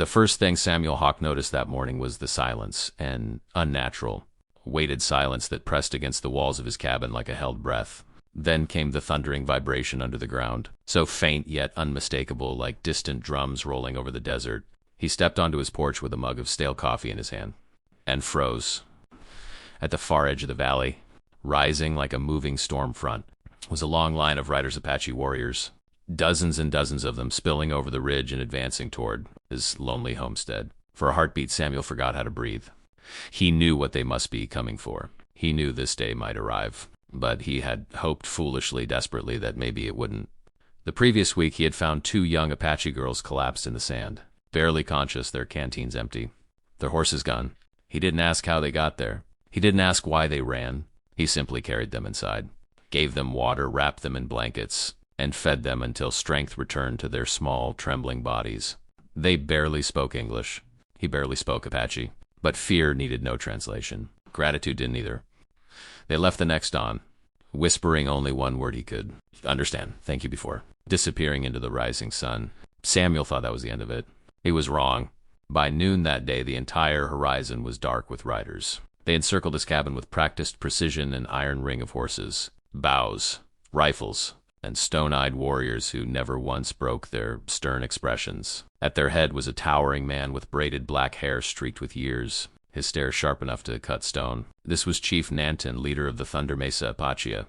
The first thing Samuel Hawke noticed that morning was the silence, an unnatural, weighted silence that pressed against the walls of his cabin like a held breath. Then came the thundering vibration under the ground, so faint yet unmistakable, like distant drums rolling over the desert. He stepped onto his porch with a mug of stale coffee in his hand, and froze. At the far edge of the valley, rising like a moving storm front, was a long line of riders Apache warriors, dozens and dozens of them spilling over the ridge and advancing toward his lonely homestead. For a heartbeat, Samuel forgot how to breathe. He knew what they must be coming for. He knew this day might arrive, but he had hoped foolishly, desperately, that maybe it wouldn't. The previous week, he had found 2 young Apache girls collapsed in the sand, barely conscious, their canteens empty, their horses gone. He didn't ask how they got there. He didn't ask why they ran. He simply carried them inside, gave them water, wrapped them in blankets, and fed them until strength returned to their small, trembling bodies. They barely spoke English. He barely spoke Apache. But fear needed no translation. Gratitude didn't either. They left the next dawn, whispering only one word he could understand, thank you, before disappearing into the rising sun. Samuel thought that was the end of it. He was wrong. By noon that day, the entire horizon was dark with riders. They encircled his cabin with practiced precision and iron ring of horses, bows, rifles, and stone-eyed warriors who never once broke their stern expressions. At their head was a towering man with braided black hair streaked with years, his stare sharp enough to cut stone. This was Chief Nanton, leader of the Thunder Mesa Apache,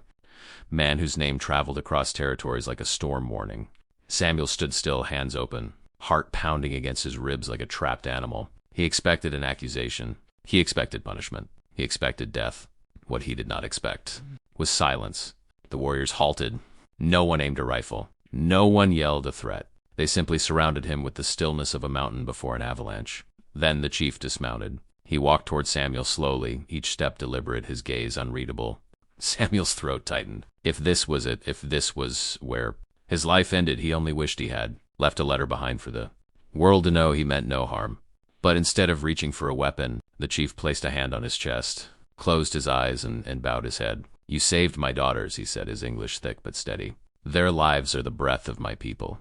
man whose name traveled across territories like a storm warning. Samuel stood still, hands open, heart pounding against his ribs like a trapped animal. He expected an accusation. He expected punishment. He expected death. What he did not expect was silence. The warriors halted. No one aimed a rifle. No one yelled a threat. They simply surrounded him with the stillness of a mountain before an avalanche. Then the chief dismounted. He walked toward Samuel slowly, each step deliberate, his gaze unreadable. Samuel's throat tightened. If this was it, if this was where his life ended, he only wished he had left a letter behind for the world to know he meant no harm. But instead of reaching for a weapon, the chief placed a hand on his chest, closed his eyes, and bowed his head. You saved my daughters, he said, his English thick but steady. Their lives are the breath of my people,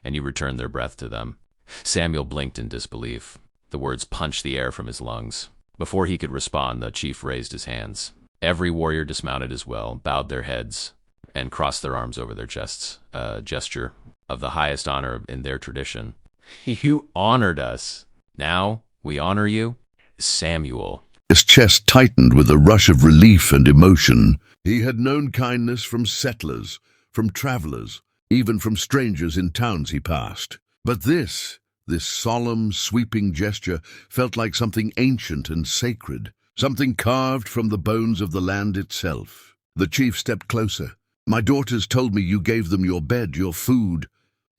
and you returned their breath to them. Samuel blinked in disbelief. The words punched the air from his lungs. Before he could respond, the chief raised his hands. Every warrior dismounted as well, bowed their heads, and crossed their arms over their chests, a gesture of the highest honor in their tradition. You honored us. Now we honor you, Samuel. His chest tightened with a rush of relief and emotion. He had known kindness from settlers, from travelers, even from strangers in towns he passed. But this solemn, sweeping gesture felt like something ancient and sacred, something carved from the bones of the land itself. The chief stepped closer. My daughters told me you gave them your bed, your food,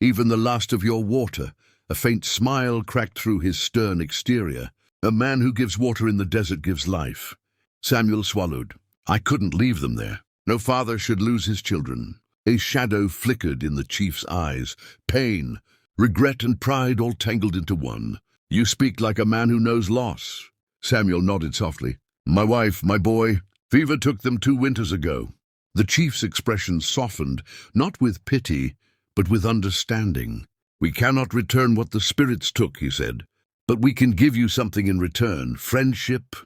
even the last of your water. A faint smile cracked through his stern exterior. A man who gives water in the desert gives life. Samuel swallowed. I couldn't leave them there. No father should lose his children. A shadow flickered in the chief's eyes. Pain, regret, and pride all tangled into one. You speak like a man who knows loss. Samuel nodded softly. My wife, my boy, fever took them 2 winters ago. The chief's expression softened, not with pity, but with understanding. We cannot return what the spirits took, he said. But we can give you something in return, friendship,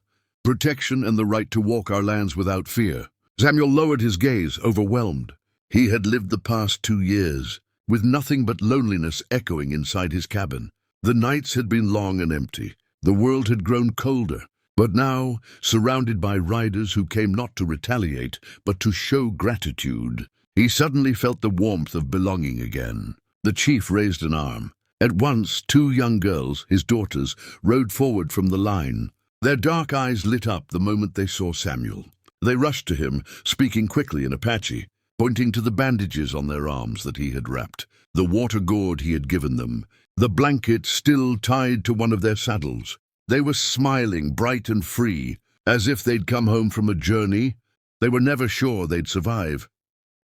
protection, and the right to walk our lands without fear. Samuel lowered his gaze, overwhelmed. He had lived the past 2 years, with nothing but loneliness echoing inside his cabin. The nights had been long and empty. The world had grown colder. But now, surrounded by riders who came not to retaliate, but to show gratitude, he suddenly felt the warmth of belonging again. The chief raised an arm. At once, 2 young girls, his daughters, rode forward from the line. Their dark eyes lit up the moment they saw Samuel. They rushed to him, speaking quickly in Apache, pointing to the bandages on their arms that he had wrapped, the water gourd he had given them, the blanket still tied to one of their saddles. They were smiling, bright and free, as if they'd come home from a journey they were never sure they'd survive.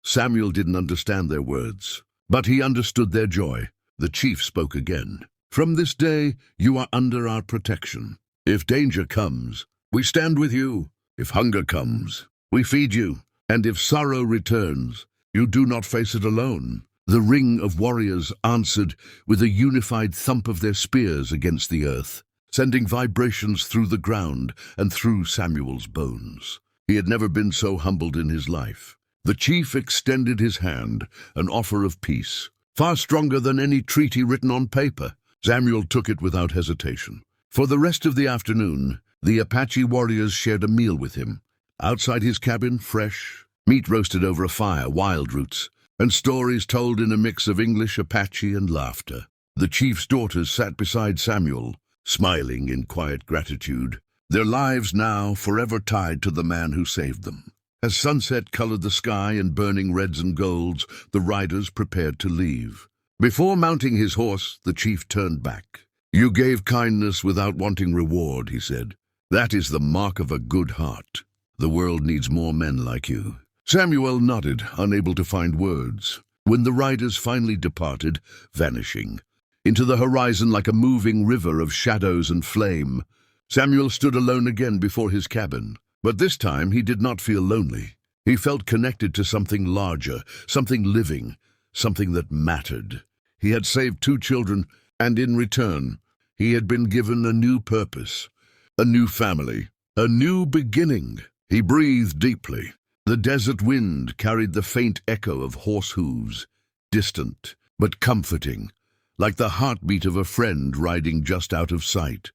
Samuel didn't understand their words, but he understood their joy. The chief spoke again. From this day, you are under our protection. If danger comes, we stand with you. If hunger comes, we feed you. And if sorrow returns, you do not face it alone. The ring of warriors answered with a unified thump of their spears against the earth, sending vibrations through the ground and through Samuel's bones. He had never been so humbled in his life. The chief extended his hand, an offer of peace, far stronger than any treaty written on paper. Samuel took it without hesitation. For the rest of the afternoon, the Apache warriors shared a meal with him. Outside his cabin, fresh, meat roasted over a fire, wild roots, and stories told in a mix of English, Apache, and laughter. The chief's daughters sat beside Samuel, smiling in quiet gratitude, their lives now forever tied to the man who saved them. As sunset colored the sky in burning reds and golds, the riders prepared to leave. Before mounting his horse, the chief turned back. "You gave kindness without wanting reward," he said. "That is the mark of a good heart. The world needs more men like you." Samuel nodded, unable to find words. When the riders finally departed, vanishing into the horizon like a moving river of shadows and flame, Samuel stood alone again before his cabin. But this time he did not feel lonely. He felt connected to something larger, something living, something that mattered. He had saved 2 children, and in return, he had been given a new purpose, a new family, a new beginning. He breathed deeply. The desert wind carried the faint echo of horse hooves, distant but comforting, like the heartbeat of a friend riding just out of sight.